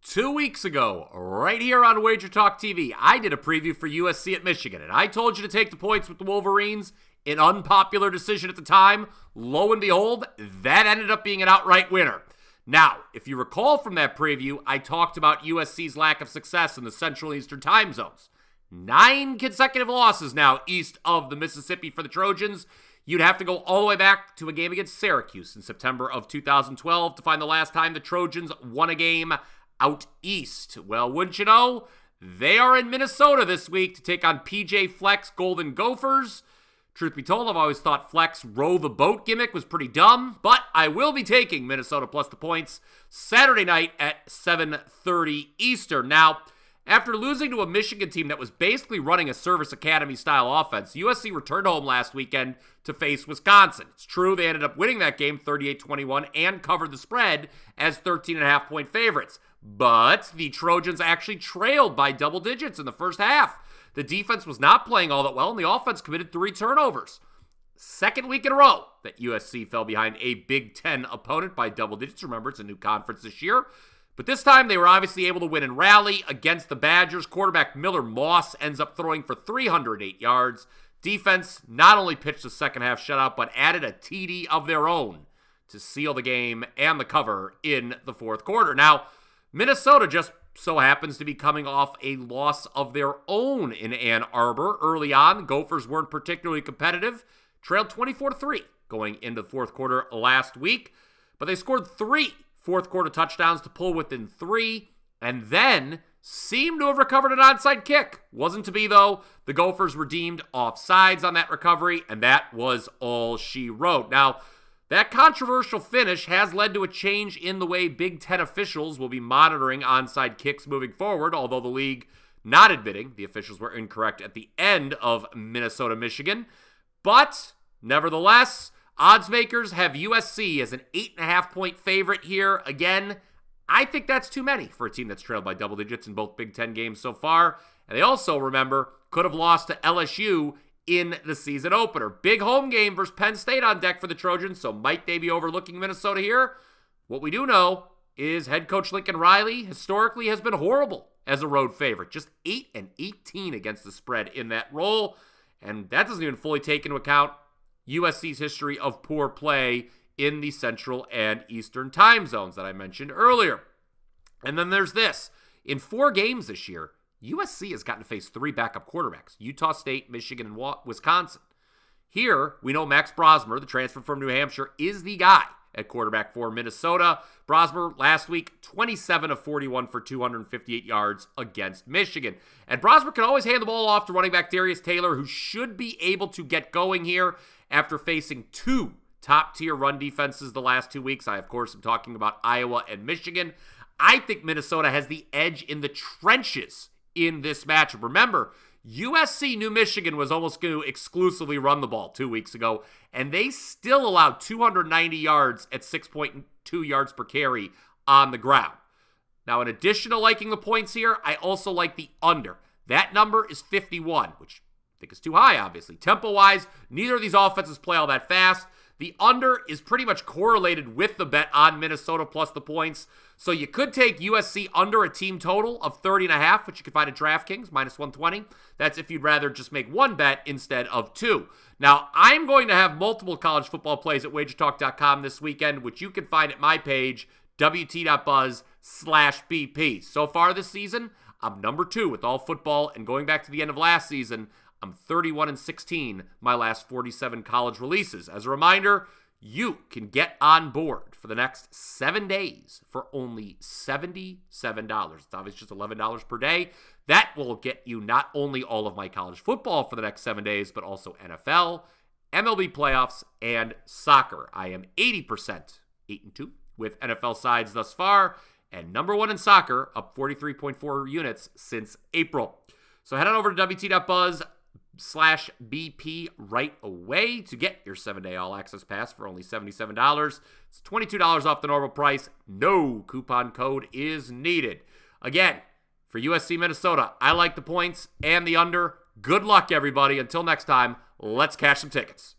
2 weeks ago, right here on Wager Talk TV, I did a preview for USC at Michigan, and I told you to take the points with the Wolverines. An unpopular decision at the time. Lo and behold, that ended up being an outright winner. Now, if you recall from that preview, I talked about USC's lack of success in the Central and Eastern time zones. 9 consecutive losses now east of the Mississippi for the Trojans. You'd have to go all the way back to a game against Syracuse in September of 2012 to find the last time the Trojans won a game out east. Well, wouldn't you know, they are in Minnesota this week to take on PJ Fleck's Golden Gophers. Truth be told, I've always thought Fleck's row the boat gimmick was pretty dumb, but I will be taking Minnesota plus the points Saturday night at 7:30 Eastern. Now, after losing to a Michigan team that was basically running a service academy-style offense, USC returned home last weekend to face Wisconsin. It's true they ended up winning that game 38-21 and covered the spread as 13.5-point favorites. But the Trojans actually trailed by double digits in the first half. The defense was not playing all that well, and the offense committed 3 turnovers. Second week in a row that USC fell behind a Big Ten opponent by double digits. Remember, it's a new conference this year. But this time, they were obviously able to win and rally against the Badgers. Quarterback Miller Moss ends up throwing for 308 yards. Defense not only pitched a second-half shutout, but added a TD of their own to seal the game and the cover in the fourth quarter. Now, Minnesota just so happens to be coming off a loss of their own in Ann Arbor. Early on, Gophers weren't particularly competitive. Trailed 24-3 going into the fourth quarter last week. But they scored 3 fourth quarter touchdowns to pull within 3, and then seemed to have recovered an onside kick. Wasn't to be, though. The Gophers were deemed offsides on that recovery, and that was all she wrote. Now, that controversial finish has led to a change in the way Big Ten officials will be monitoring onside kicks moving forward, although the league not admitting the officials were incorrect at the end of Minnesota-Michigan. But, nevertheless, odds makers have USC as an 8.5-point favorite here. Again, I think that's too many for a team that's trailed by double digits in both Big Ten games so far. And they also, remember, could have lost to LSU in the season opener. Big home game versus Penn State on deck for the Trojans, so might they be overlooking Minnesota here? What we do know is head coach Lincoln Riley historically has been horrible as a road favorite. Just 8-18 against the spread in that role. And that doesn't even fully take into account USC's history of poor play in the Central and Eastern time zones that I mentioned earlier. And then there's this. In 4 games this year, USC has gotten to face 3 backup quarterbacks: Utah State, Michigan, and Wisconsin. Here, we know Max Brosmer, the transfer from New Hampshire, is the guy at quarterback for Minnesota. Brosmer last week, 27 of 41 for 258 yards against Michigan. And Brosmer can always hand the ball off to running back Darius Taylor, who should be able to get going here after facing 2 top-tier run defenses the last 2 weeks. I, of course, am talking about Iowa and Michigan. I think Minnesota has the edge in the trenches in this matchup. Remember, USC New Michigan was almost going to exclusively run the ball 2 weeks ago, and they still allowed 290 yards at 6.2 yards per carry on the ground. Now, in addition to liking the points here, I also like the under. That number is 51, which I think is too high, obviously. Tempo-wise, neither of these offenses play all that fast. The under is pretty much correlated with the bet on Minnesota plus the points. So you could take USC under a team total of 30.5, which you can find at DraftKings, minus 120. That's if you'd rather just make 1 bet instead of 2. Now, I'm going to have multiple college football plays at wagertalk.com this weekend, which you can find at my page, wt.buzz/BP. So far this season, I'm number 2 with all football, and going back to the end of last season, I'm 31-16 my last 47 college releases. As a reminder, you can get on board for the next 7 days for only $77. It's obviously just $11 per day. That will get you not only all of my college football for the next 7 days, but also NFL, MLB playoffs, and soccer. I am 80% 8-2 with NFL sides thus far, and number 1 in soccer, up 43.4 units since April. So head on over to wt.buzz/BP right away to get your 7-day all-access pass for only $77. It's $22 off the normal price. No coupon code is needed. Again, for USC Minnesota, I like the points and the under. Good luck, everybody. Until next time, let's cash some tickets.